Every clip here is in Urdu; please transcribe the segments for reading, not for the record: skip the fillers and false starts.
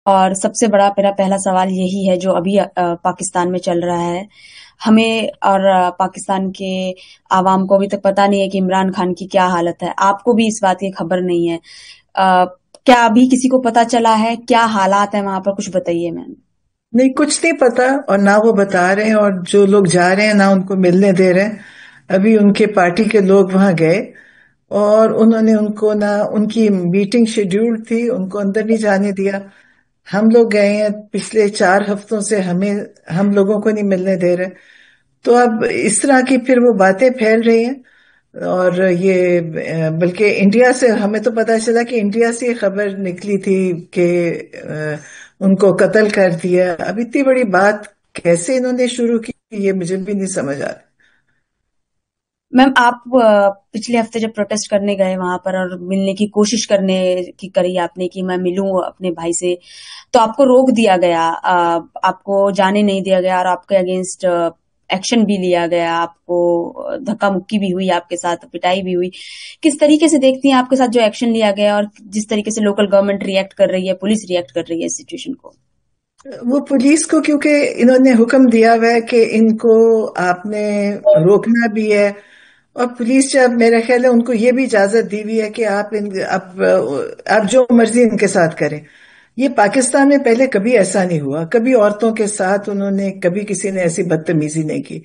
اور سب سے بڑا میرا پہلا سوال یہی ہے جو ابھی پاکستان میں چل رہا ہے. ہمیں اور پاکستان کے عوام کو ابھی تک پتا نہیں ہے کہ عمران خان کی کیا حالت ہے. آپ کو بھی اس بات کی خبر نہیں ہے. کیا ابھی کسی کو پتا چلا ہے کیا حالات ہیں وہاں پر؟ کچھ بتائیے میم. نہیں، کچھ نہیں پتا، اور نہ وہ بتا رہے ہیں، اور جو لوگ جا رہے ہیں نہ ان کو ملنے دے رہے ہیں. ابھی ان کے پارٹی کے لوگ وہاں گئے اور انہوں نے ان کو، نہ ان کی میٹنگ شیڈیول تھی، ان کو اندر نہیں جانے دیا. ہم لوگ گئے ہیں پچھلے 4 ہفتوں سے، ہم لوگوں کو نہیں ملنے دے رہے. تو اب اس طرح کی پھر وہ باتیں پھیل رہی ہیں. اور یہ بلکہ انڈیا سے ہمیں تو پتا چلا کہ انڈیا سے یہ خبر نکلی تھی کہ ان کو قتل کر دیا. اب اتنی بڑی بات کیسے انہوں نے شروع کی، یہ مجھے بھی نہیں سمجھ آ رہا. میم آپ پچھلے ہفتے جب پروٹیسٹ کرنے گئے وہاں پر اور ملنے کی کوشش کرنے کی کری آپ نے کہ میں ملوں اپنے بھائی سے، تو آپ کو روک دیا گیا، آپ کو جانے نہیں دیا گیا اور آپ کے اگینسٹ ایکشن بھی لیا گیا. آپ کو دھکا مکی بھی ہوئی، آپ کے ساتھ پٹائی بھی ہوئی. کس طریقے سے دیکھتی ہیں آپ کے ساتھ جو ایکشن لیا گیا اور جس طریقے سے لوکل گورنمنٹ ریئیکٹ کر رہی ہے، پولیس ریئیکٹ کر رہی ہے اس سچویشن کو؟ وہ پولیس کو کیونکہ انہوں نے حکم دیا ہوا ہے کہ ان کو آپ نے روکنا بھی ہے، اور پولیس جب، میرا خیال ہے ان کو یہ بھی اجازت دی ہوئی ہے کہ آپ جو مرضی ان کے ساتھ کریں. یہ پاکستان میں پہلے کبھی ایسا نہیں ہوا، کبھی عورتوں کے ساتھ انہوں نے، کبھی کسی نے ایسی بدتمیزی نہیں کی،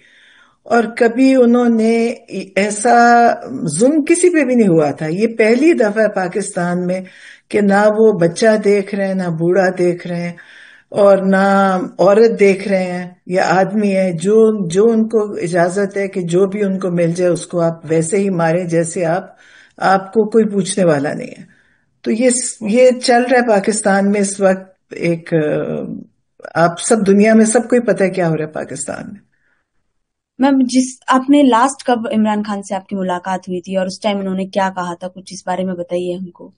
اور کبھی انہوں نے ایسا ظلم کسی پہ بھی نہیں ہوا تھا. یہ پہلی دفعہ ہے پاکستان میں کہ نہ وہ بچہ دیکھ رہے ہیں، نہ بوڑھا دیکھ رہے ہیں، اور نہ عورت دیکھ رہے ہیں یا آدمی ہے. جو ان کو اجازت ہے کہ جو بھی ان کو مل جائے اس کو آپ ویسے ہی ماریں جیسے آپ کو کوئی پوچھنے والا نہیں ہے. تو یہ چل رہا ہے پاکستان میں اس وقت. آپ سب دنیا میں سب کو ہی پتہ ہے کیا ہو رہا ہے پاکستان میں. میم آپ نے لاسٹ کب عمران خان سے آپ کی ملاقات ہوئی تھی اور اس ٹائم انہوں نے کیا کہا تھا؟ کچھ اس بارے میں بتائیے ہم کو.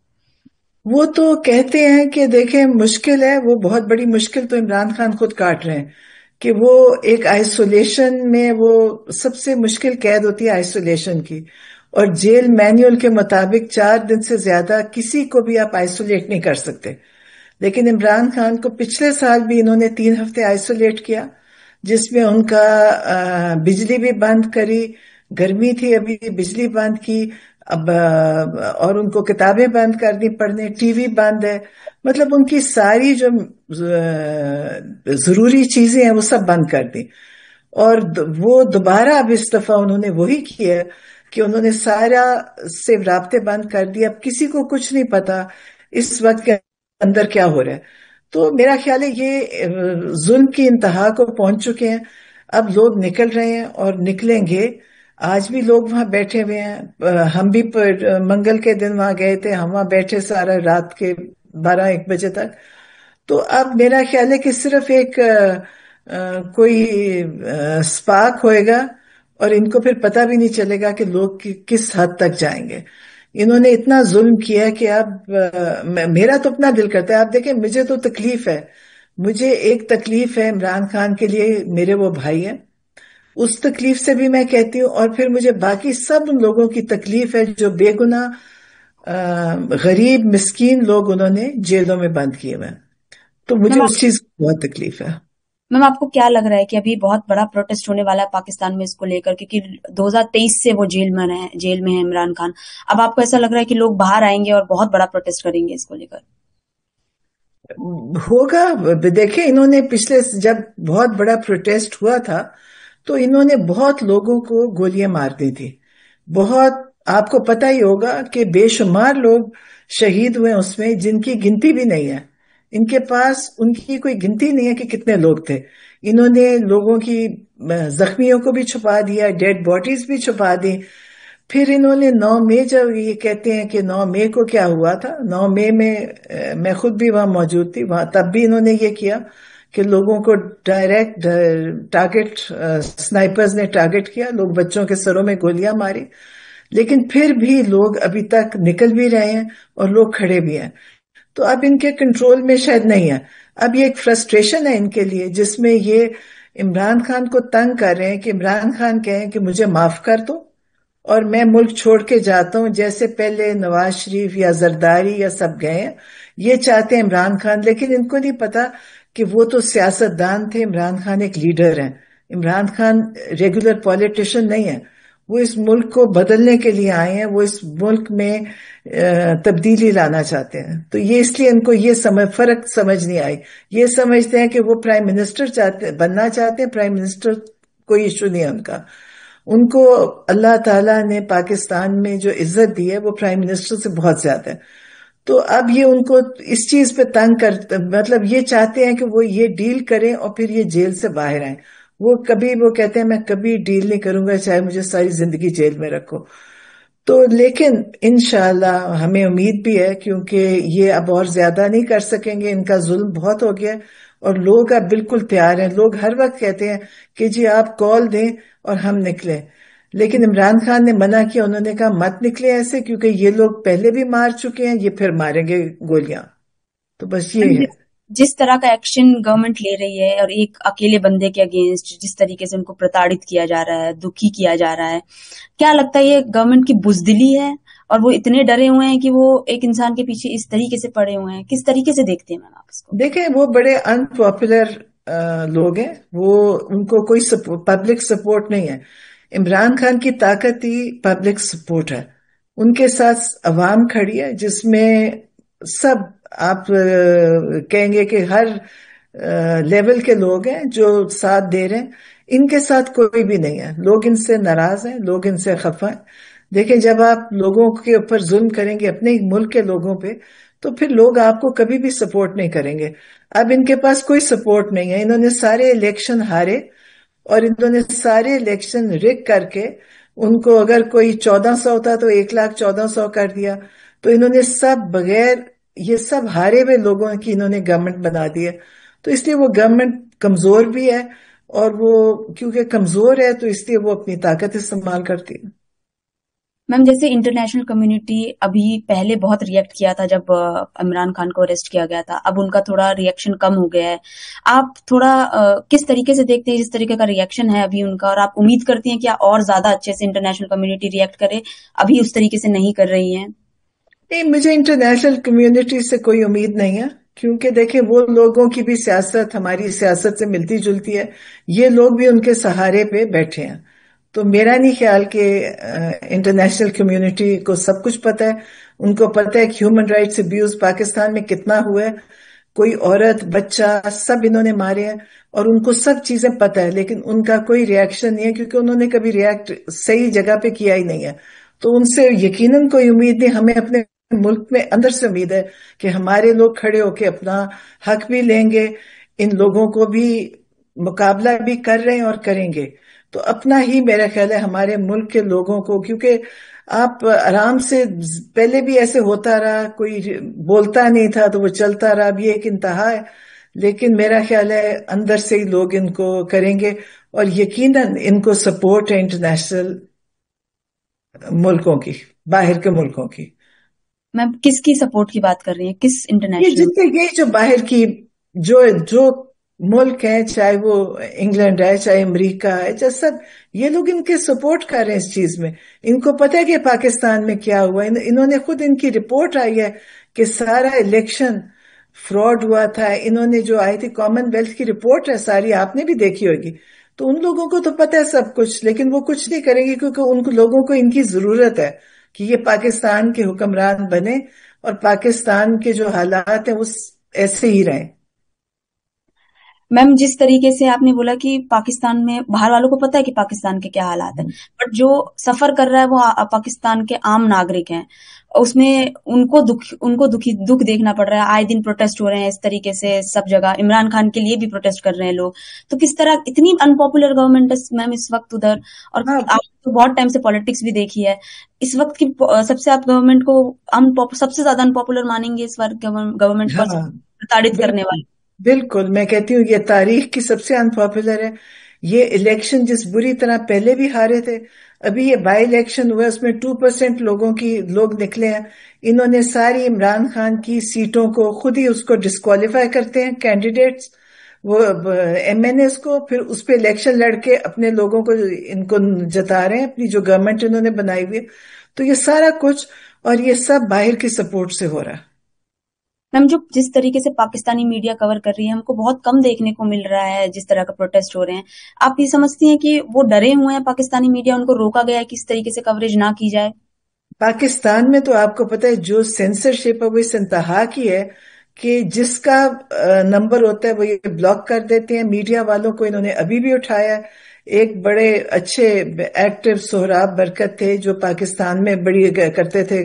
وہ تو کہتے ہیں کہ دیکھیں مشکل ہے، وہ بہت بڑی مشکل تو عمران خان خود کاٹ رہے ہیں کہ وہ ایک آئسولیشن میں، وہ سب سے مشکل قید ہوتی ہے آئسولیشن کی، اور جیل مینیول کے مطابق 4 دن سے زیادہ کسی کو بھی آپ آئسولیٹ نہیں کر سکتے. لیکن عمران خان کو پچھلے سال بھی انہوں نے 3 ہفتے آئسولیٹ کیا، جس میں ان کا بجلی بھی بند کری، گرمی تھی ابھی بجلی بند کی، اب اور ان کو کتابیں بند کر دی پڑھنے، ٹی وی بند ہے. مطلب ان کی ساری جو ضروری چیزیں ہیں وہ سب بند کر دی. اور وہ دوبارہ اب اس دفعہ انہوں نے وہی کیا کہ انہوں نے سارا سے رابطے بند کر دیے. اب کسی کو کچھ نہیں پتا اس وقت کے اندر کیا ہو رہا ہے. تو میرا خیال ہے یہ ظلم کی انتہا کو پہنچ چکے ہیں. اب لوگ نکل رہے ہیں اور نکلیں گے. آج بھی لوگ وہاں بیٹھے ہوئے ہیں. ہم بھی منگل کے دن وہاں گئے تھے، ہم وہاں بیٹھے سارا رات کے 12-1 بجے تک. تو اب میرا خیال ہے کہ صرف ایک کوئی سپارک ہوئے گا، اور ان کو پھر پتہ بھی نہیں چلے گا کہ لوگ کس حد تک جائیں گے. انہوں نے اتنا ظلم کیا کہ اب میرا تو اپنا دل کرتا ہے. آپ دیکھیں مجھے تو تکلیف ہے، مجھے ایک تکلیف ہے عمران خان کے لیے، میرے وہ بھائی ہیں، اس تکلیف سے بھی میں کہتی ہوں. اور پھر مجھے باقی سب لوگوں کی تکلیف ہے جو بے گناہ غریب مسکین لوگ انہوں نے جیلوں میں بند کیے ہوئے ہیں. تو مجھے میم اس چیز کی بہت تکلیف ہے. میم آپ کو کیا لگ رہا ہے کہ ابھی بہت بڑا پروٹیسٹ ہونے والا ہے پاکستان میں اس کو لے کر؟ کیونکہ 2023 سے وہ جیل میں ہے عمران خان. اب آپ کو ایسا لگ رہا ہے کہ لوگ باہر آئیں گے اور بہت بڑا پروٹیسٹ کریں گے اس کو لے کر؟ ہوگا. دیکھیں انہوں نے پچھلے، جب بہت بڑا پروٹیسٹ ہوا تھا تو انہوں نے بہت لوگوں کو گولیاں مار دی تھی. بہت، آپ کو پتہ ہی ہوگا کہ بے شمار لوگ شہید ہوئے اس میں، جن کی گنتی بھی نہیں ہے. ان کے پاس ان کی کوئی گنتی نہیں ہے کہ کتنے لوگ تھے. انہوں نے لوگوں کی زخمیوں کو بھی چھپا دیا، ڈیڈ باڈیز بھی چھپا دی. پھر انہوں نے 9 مئی، جب یہ کہتے ہیں کہ 9 مئی کو کیا ہوا تھا، 9 مئی میں خود بھی وہاں موجود تھی، وہاں تب بھی انہوں نے یہ کیا کہ لوگوں کو ڈائریکٹ ٹارگٹ، سنائپرز نے ٹارگٹ کیا، لوگ بچوں کے سروں میں گولیاں ماری. لیکن پھر بھی لوگ ابھی تک نکل بھی رہے ہیں اور لوگ کھڑے بھی ہیں. تو اب ان کے کنٹرول میں شاید نہیں ہے. اب یہ ایک فرسٹریشن ہے ان کے لیے، جس میں یہ عمران خان کو تنگ کر رہے ہیں کہ عمران خان کہیں کہ مجھے معاف کر دو، اور میں ملک چھوڑ کے جاتا ہوں، جیسے پہلے نواز شریف یا زرداری یا سب گئے ہیں، یہ چاہتے ہیں عمران خان، لیکن ان کو نہیں پتا کہ وہ تو سیاست دان تھے، عمران خان ایک لیڈر ہیں، عمران خان ریگولر پولیٹیشین نہیں ہے، وہ اس ملک کو بدلنے کے لیے آئے ہیں، وہ اس ملک میں تبدیلی لانا چاہتے ہیں. تو یہ اس لیے ان کو یہ فرق سمجھ نہیں آئی. یہ سمجھتے ہیں کہ وہ پرائم منسٹر بننا چاہتے ہیں، پرائم منسٹر کوئی ایشو نہیں ہے ان کا. ان کو اللہ تعالیٰ نے پاکستان میں جو عزت دی ہے وہ پرائم منسٹر سے بہت زیادہ ہے. تو اب یہ ان کو اس چیز پہ تنگ مطلب یہ چاہتے ہیں کہ وہ یہ ڈیل کریں اور پھر یہ جیل سے باہر آئیں. وہ کہتے ہیں میں کبھی ڈیل نہیں کروں گا چاہے مجھے ساری زندگی جیل میں رکھو. تو لیکن انشاءاللہ ہمیں امید بھی ہے، کیونکہ یہ اب اور زیادہ نہیں کر سکیں گے، ان کا ظلم بہت ہو گیا اور لوگ اب بالکل تیار ہیں. لوگ ہر وقت کہتے ہیں کہ جی آپ کال دیں اور ہم نکلیں، لیکن عمران خان نے منع کیا، انہوں نے کہا مت نکلے ایسے، کیونکہ یہ لوگ پہلے بھی مار چکے ہیں، یہ پھر ماریں گے گولیاں. تو بس یہ ہے. جس طرح کا ایکشن گورنمنٹ لے رہی ہے اور ایک اکیلے بندے کے اگینسٹ جس طریقے سے ان کو پرتاڑت کیا جا رہا ہے، دکھی کیا جا رہا ہے، کیا لگتا ہے یہ گورنمنٹ کی بزدلی ہے اور وہ اتنے ڈرے ہوئے ہیں کہ وہ ایک انسان کے پیچھے اس طریقے سے پڑے ہوئے ہیں؟ کس طریقے سے دیکھتے ہیں میم آپ اس کو؟ دیکھیں وہ بڑے ان پاپولر لوگ ہیں، ان کو کوئی پبلک سپورٹ نہیں ہے. عمران خان کی طاقت ہی پبلک سپورٹ ہے. ان کے ساتھ عوام کھڑی ہے، جس میں سب آپ کہیں گے کہ ہر لیول کے لوگ ہیں جو ساتھ دے رہے ہیں. ان کے ساتھ کوئی بھی نہیں ہے. لوگ ان سے ناراض ہیں، لوگ ان سے خفا ہیں. دیکھیں جب آپ لوگوں کے اوپر ظلم کریں گے، اپنے ملک کے لوگوں پہ، تو پھر لوگ آپ کو کبھی بھی سپورٹ نہیں کریں گے. اب ان کے پاس کوئی سپورٹ نہیں ہے. انہوں نے سارے الیکشن ہارے اور انہوں نے سارے الیکشن رگ کر کے ان کو اگر کوئی 1400 ہوتا تو 1,14,100 کر دیا. تو انہوں نے سب بغیر یہ سب ہارے ہوئے لوگوں کی انہوں نے گورنمنٹ بنا دی ہے. تو اس لیے وہ گورنمنٹ کمزور بھی ہے، اور وہ کیونکہ کمزور ہے تو اس لیے وہ اپنی طاقت استعمال کرتی ہے. میم جیسے انٹرنیشنل کمیونٹی ابھی پہلے بہت ریئیکٹ کیا تھا جب عمران خان کو اریسٹ کیا گیا تھا، اب ان کا تھوڑا ریئیکشن کم ہو گیا ہے. آپ تھوڑا کس طریقے سے دیکھتے ہیں جس طریقے کا ریئیکشن ہے ابھی ان کا، اور آپ امید کرتی ہیں کہ اور زیادہ اچھے سے انٹرنیشنل کمیونٹی ریئیکٹ کرے؟ ابھی اس طریقے سے نہیں کر رہی ہیں. نہیں، مجھے انٹرنیشنل کمیونٹی سے کوئی امید نہیں ہے، کیونکہ دیکھیں وہ لوگوں کی بھی سیاست ہماری سیاست سے ملتی جلتی ہے. یہ لوگ بھی ان کے سہارے پہ بیٹھے ہیں. تو میرا نہیں خیال کہ انٹرنیشنل کمیونٹی کو سب کچھ پتہ ہے. ان کو پتہ ہے کہ ہیومن رائٹس ابیوز پاکستان میں کتنا ہوا ہے، کوئی عورت بچہ سب انہوں نے مارے ہیں، اور ان کو سب چیزیں پتہ ہے. لیکن ان کا کوئی ریئیکشن نہیں ہے، کیونکہ انہوں نے کبھی ریئیکٹ صحیح جگہ پہ کیا ہی نہیں ہے. تو ان سے یقیناً کوئی امید نہیں. ہمیں اپنے ملک میں اندر سے امید ہے کہ ہمارے لوگ کھڑے ہو کے اپنا حق بھی لیں گے، ان لوگوں کو بھی مقابلہ بھی کر رہے ہیں اور کریں گے. تو اپنا ہی میرا خیال ہے ہمارے ملک کے لوگوں کو، کیونکہ آپ آرام سے پہلے بھی ایسے ہوتا رہا، کوئی بولتا نہیں تھا تو وہ چلتا رہا. اب یہ ایک انتہا ہے، لیکن میرا خیال ہے اندر سے ہی لوگ ان کو کریں گے، اور یقیناً ان کو سپورٹ ہے انٹرنیشنل ملکوں کی، باہر کے ملکوں کی. میم کس کی سپورٹ کی بات کر رہی ہیں؟ کس یہ انٹرنیشنل؟ جو باہر کی جو ملک ہیں، چاہے وہ انگلینڈ ہے، چاہے امریکہ ہے، چاہے سب یہ لوگ ان کے سپورٹ کر رہے ہیں اس چیز میں. ان کو پتہ ہے کہ پاکستان میں کیا ہوا. انہوں نے خود، ان کی رپورٹ آئی ہے کہ سارا الیکشن فراڈ ہوا تھا. انہوں نے جو آئی تھی کامن ویلتھ کی رپورٹ ہے ساری، آپ نے بھی دیکھی ہوگی. تو ان لوگوں کو تو پتہ ہے سب کچھ، لیکن وہ کچھ نہیں کریں گے، کیونکہ ان لوگوں کو ان کی ضرورت ہے کہ یہ پاکستان کے حکمران بنے اور پاکستان کے جو حالات ہیں وہ ایسے ہی رہیں. میم جس طریقے سے آپ نے بولا کہ پاکستان میں باہر والوں کو پتا ہے کہ پاکستان کے کیا حالات ہیں، بٹ جو سفر کر رہا ہے وہ پاکستان کے عام ناگرک ہیں، اس میں ان کو دکھ دیکھنا پڑ رہا ہے. آئے دن پروٹیسٹ ہو رہے ہیں اس طریقے سے سب جگہ، عمران خان کے لیے بھی پروٹیسٹ کر رہے ہیں لوگ. تو کس طرح اتنی ان پاپولر گورنمنٹ ہے میم اس وقت ادھر، اور آپ تو بہت ٹائم سے پالیٹکس بھی دیکھی ہے، اس وقت کی سب سے آپ گورنمنٹ کو سب سے زیادہ ان پاپولر مانیں گے اس وقت گورنمنٹ کو پرتاڑت کرنے والی؟ بالکل، میں کہتی ہوں یہ تاریخ کی سب سے انپاپولر ہے. یہ الیکشن جس بری طرح پہلے بھی ہارے تھے، ابھی یہ بائی الیکشن ہوا، اس میں 2% لوگ نکلے ہیں. انہوں نے ساری عمران خان کی سیٹوں کو خود ہی اس کو ڈسکوالیفائی کرتے ہیں کینڈیڈیٹس، وہ MNAs کو پھر اس پہ الیکشن لڑ کے اپنے لوگوں کو ان کو جتا رہے ہیں، اپنی جو گورنمنٹ انہوں نے بنائی ہوئی ہے. تو یہ سارا کچھ اور یہ سب باہر کی سپورٹ سے ہو رہا ہے. میم جو جس طریقے سے پاکستانی میڈیا کور کر رہی ہے ہم کو بہت کم دیکھنے کو مل رہا ہے جس طرح کا پروٹیسٹ ہو رہے ہیں. آپ یہ سمجھتی ہیں کہ وہ ڈرے ہوئے ہیں پاکستانی میڈیا، ان کو روکا گیا ہے کہ اس طریقے سے کوریج نہ کی جائے؟ پاکستان میں تو آپ کو پتہ ہے جو سینسرشپ ہے وہ اس انتہا کی ہے کہ جس کا نمبر ہوتا ہے وہ یہ بلاک کر دیتے ہیں. میڈیا والوں کو انہوں نے ابھی بھی اٹھایا. ایک بڑے اچھے ایکٹر سہراب برکت تھے جو پاکستان میں بڑی کرتے تھے،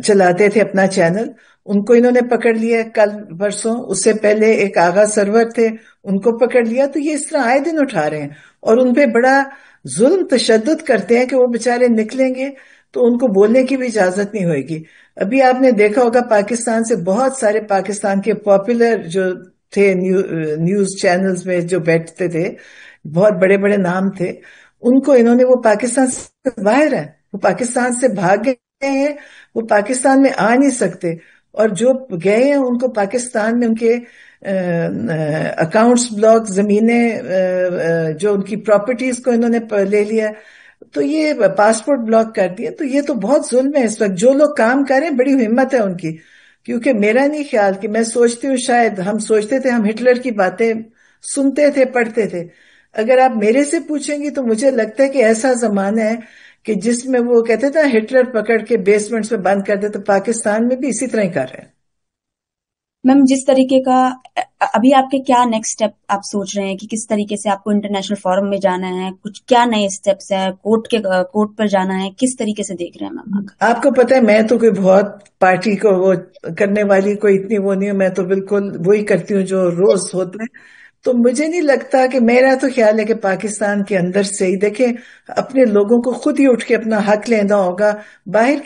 چلاتے تھے اپنا چینل، ان کو انہوں نے پکڑ لیا کل پرسوں. اس سے پہلے ایک آغا سرور تھے، ان کو پکڑ لیا. تو یہ اس طرح آئے دن اٹھا رہے ہیں اور ان پہ بڑا ظلم تشدد کرتے ہیں کہ وہ بےچارے نکلیں گے تو ان کو بولنے کی بھی اجازت نہیں ہوئے گی. ابھی آپ نے دیکھا ہوگا پاکستان سے بہت سارے پاکستان کے پاپولر جو تھے نیوز چینلز میں جو بیٹھتے تھے، بہت بڑے بڑے نام تھے، ان کو انہوں نے، وہ پاکستان سے باہر ہیں، وہ پاکستان سے بھاگ گئے ہیں، وہ پاکستان میں آ نہیں سکتے. اور جو گئے ہیں ان کو پاکستان میں ان کے اکاؤنٹس بلاک، زمینیں، جو ان کی پراپرٹیز کو انہوں نے لے لیا، تو یہ پاسپورٹ بلاک کر دیا. تو یہ تو بہت ظلم ہے اس وقت. جو لوگ کام کریں بڑی ہمت ہے ان کی، کیونکہ میرا نہیں خیال کہ میں سوچتی ہوں، شاید ہم سوچتے تھے ہم ہٹلر کی باتیں سنتے تھے پڑھتے تھے. اگر آپ میرے سے پوچھیں گی تو مجھے لگتا ہے کہ ایسا زمانہ ہے کہ جس میں وہ کہتے تھے ہٹلر پکڑ کے بیسمنٹس میں بند کر دے، تو پاکستان میں بھی اسی طرح ہی کر رہے ہیں. میم جس طریقے کا ابھی آپ کے کیا نیکسٹ اسٹیپ آپ سوچ رہے ہیں کہ کس طریقے سے آپ کو انٹرنیشنل فورم میں جانا ہے؟ کچھ کیا نئے اسٹیپس ہیں؟ کورٹ پر جانا ہے؟ کس طریقے سے دیکھ رہے ہیں میم آپ؟ آپ کو پتہ ہے میں تو کوئی بہت پارٹی کو وہ کرنے والی کوئی اتنی وہ نہیں ہوں. میں تو بالکل وہی کرتی ہوں جو روز ہوتے ہیں. تو مجھے نہیں لگتا کہ، میرا تو خیال ہے کہ پاکستان کے اندر سے ہی دیکھیں اپنے لوگوں کو خود ہی اٹھ کے اپنا حق لینا ہوگا. باہر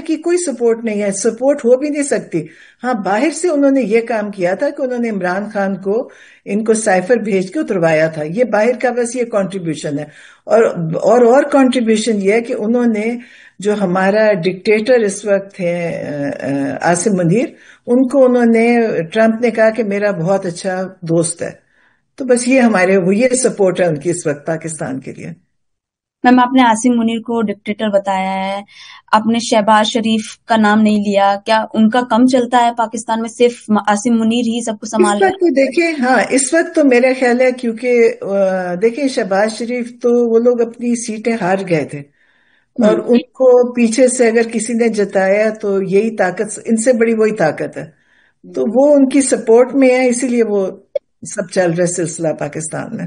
کی کوئی سپورٹ نہیں ہے، سپورٹ ہو بھی نہیں سکتی. ہاں باہر سے انہوں نے یہ کام کیا تھا کہ انہوں نے عمران خان کو ان کو سائفر بھیج کے اتروایا تھا. یہ باہر کا بس یہ کنٹریبیوشن ہے. اور کنٹریبیوشن یہ ہے کہ انہوں نے جو ہمارا ڈکٹیٹر اس وقت ہے عاصم منیر، ان کو انہوں نے، ٹرمپ نے کہا کہ میرا بہت اچھا دوست ہے. تو بس یہ یہ سپورٹ ہے ان کی اس وقت پاکستان کے لیے. میم آپ نے عاصم منیر کو ڈکٹیٹر بتایا ہے، آپ نے شہباز شریف کا نام نہیں لیا. کیا ان کا کم چلتا ہے پاکستان میں؟ صرف عاصم منیر ہی سب کو اس سنبھال رہے وقت دیکھیں، ہاں اس وقت تو میرا خیال ہے کیونکہ دیکھیں شہباز شریف تو وہ لوگ اپنی سیٹیں ہار گئے تھے، اور ہیں؟ ان کو پیچھے سے اگر کسی نے جتایا تو یہی طاقت، ان سے بڑی وہی طاقت ہے. تو وہ ان کی سپورٹ میں ہے، اسی لیے وہ سب چل رہا ہے سلسلہ پاکستان میں.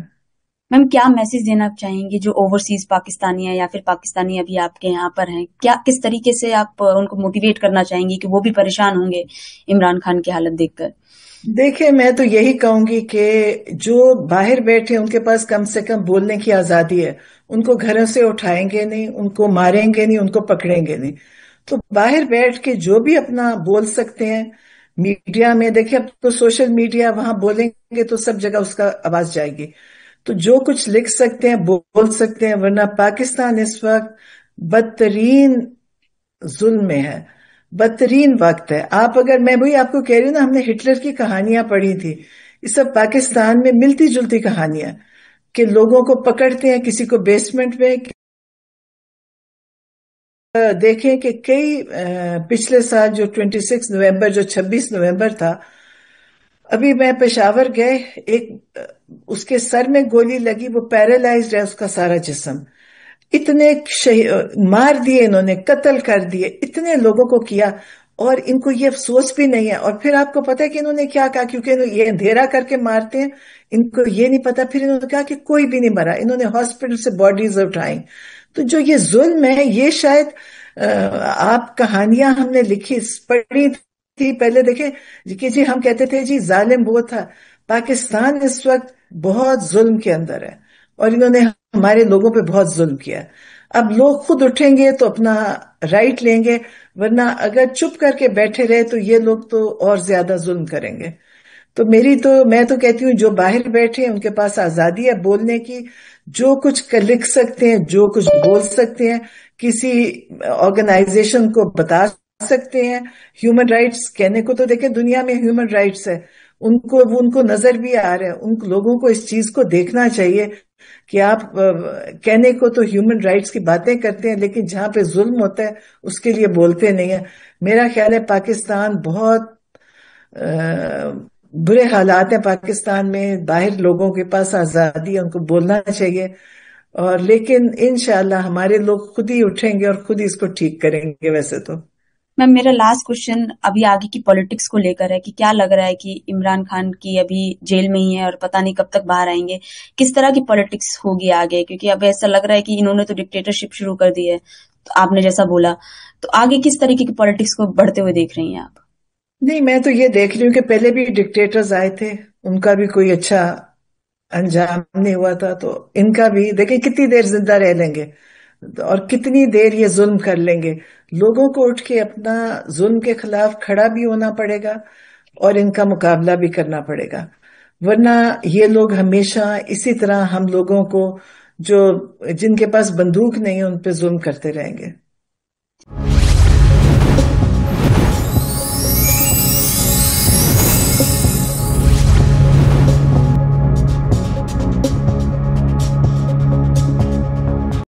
میم کیا میسج دینا چاہیں گے جو اوورسیز پاکستانی ہیں یا پھر پاکستانی ابھی آپ کے یہاں پر ہیں؟ کس طریقے سے آپ ان کو موٹیویٹ کرنا چاہیں گی کہ وہ بھی پریشان ہوں گے عمران خان کی حالت دیکھ کر؟ دیکھیں میں تو یہی کہوں گی کہ جو باہر بیٹھے ان کے پاس کم سے کم بولنے کی آزادی ہے. ان کو گھروں سے اٹھائیں گے نہیں، ان کو ماریں گے نہیں، ان کو پکڑیں گے نہیں. تو باہر بیٹھ کے جو بھی اپنا بول سکتے ہیں میڈیا میں، دیکھیں اب تو سوشل میڈیا، وہاں بولیں گے تو سب جگہ اس کا آواز جائے گی. تو جو کچھ لکھ سکتے ہیں بول سکتے ہیں، ورنہ پاکستان اس وقت بدترین ظلم میں ہے، بدترین وقت ہے. میں وہی آپ کو کہہ رہی ہوں نا، ہم نے ہٹلر کی کہانیاں پڑھی تھی، یہ سب پاکستان میں ملتی جلتی کہانیاں، کہ لوگوں کو پکڑتے ہیں کسی کو بیسمنٹ میں. دیکھیں کہ کئی پچھلے سال جو 26 نومبر، جو 26 نومبر تھا، ابھی میں پشاور گئے، ایک اس کے سر میں گولی لگی، وہ پیرالائزڈ ہے اس کا سارا جسم. اتنے مار دیے انہوں نے، قتل کر دیے، اتنے لوگوں کو کیا، اور ان کو یہ افسوس بھی نہیں ہے. اور پھر آپ کو پتا ہے کہ انہوں نے کیا کہا، کیونکہ یہ اندھیرا کر کے مارتے ہیں، ان کو یہ نہیں پتا. پھر انہوں نے کہا کہ کوئی بھی نہیں مرا، انہوں نے ہاسپٹل سے باڈیز اٹھائیں. تو جو یہ ظلم ہے، یہ شاید آپ کہانیاں ہم نے لکھی پڑھی تھی پہلے، دیکھیں کہ جی ہم کہتے تھے جی ظالم وہ تھا. پاکستان اس وقت بہت ظلم کے اندر ہے، اور انہوں نے ہمارے لوگوں پہ بہت ظلم کیا. اب لوگ خود اٹھیں گے تو اپنا رائٹ لیں گے، ورنہ اگر چپ کر کے بیٹھے رہے تو یہ لوگ تو اور زیادہ ظلم کریں گے. تو میں تو کہتی ہوں جو باہر بیٹھے ہیں ان کے پاس آزادی ہے بولنے کی، جو کچھ لکھ سکتے ہیں، جو کچھ بول سکتے ہیں، کسی آرگنائزیشن کو بتا سکتے ہیں. ہیومن رائٹس کہنے کو تو دیکھیں دنیا میں ہیومن رائٹس ہے، ان کو نظر بھی آ رہا ہے. ان لوگوں کو اس چیز کو دیکھنا چاہیے کہ آپ کہنے کو تو ہیومن رائٹس کی باتیں کرتے ہیں لیکن جہاں پہ ظلم ہوتا ہے اس کے لیے بولتے نہیں ہیں. میرا خیال ہے پاکستان بہت برے حالات ہیں. پاکستان میں باہر لوگوں کے پاس آزادی ہے، ان کو بولنا چاہیے. اور لیکن انشاءاللہ ہمارے لوگ خود ہی اٹھیں گے اور خود ہی اس کو ٹھیک کریں گے. ویسے تو میم میرا لاسٹ کوشچن ابھی آگے کی پالیٹکس کو لے کر ہے کہ کیا لگ رہا ہے کہ عمران خان کی ابھی جیل میں ہی ہے اور پتہ نہیں کب تک باہر آئیں گے، کس طرح کی پالیٹکس ہوگی آگے؟ کیونکہ اب ایسا لگ رہا ہے کہ انہوں نے تو ڈکٹیٹرشپ شروع کر دی ہے، تو آپ نے جیسا بولا، تو آگے کس طریقے کی پالیٹکس کو بڑھتے ہوئے دیکھ رہی ہیں آپ؟ نہیں، میں تو یہ دیکھ رہی ہوں کہ پہلے بھی ڈکٹیٹرز آئے تھے، ان کا بھی کوئی اچھا انجام نہیں ہوا تھا. تو ان کا بھی دیکھیں کتنی دیر زندہ رہ لیں گے اور کتنی دیر یہ ظلم کر لیں گے. لوگوں کو اٹھ کے اپنا ظلم کے خلاف کھڑا بھی ہونا پڑے گا اور ان کا مقابلہ بھی کرنا پڑے گا. ورنہ یہ لوگ ہمیشہ اسی طرح ہم لوگوں کو جو جن کے پاس بندوق نہیں ہے ان پہ ظلم کرتے رہیں گے.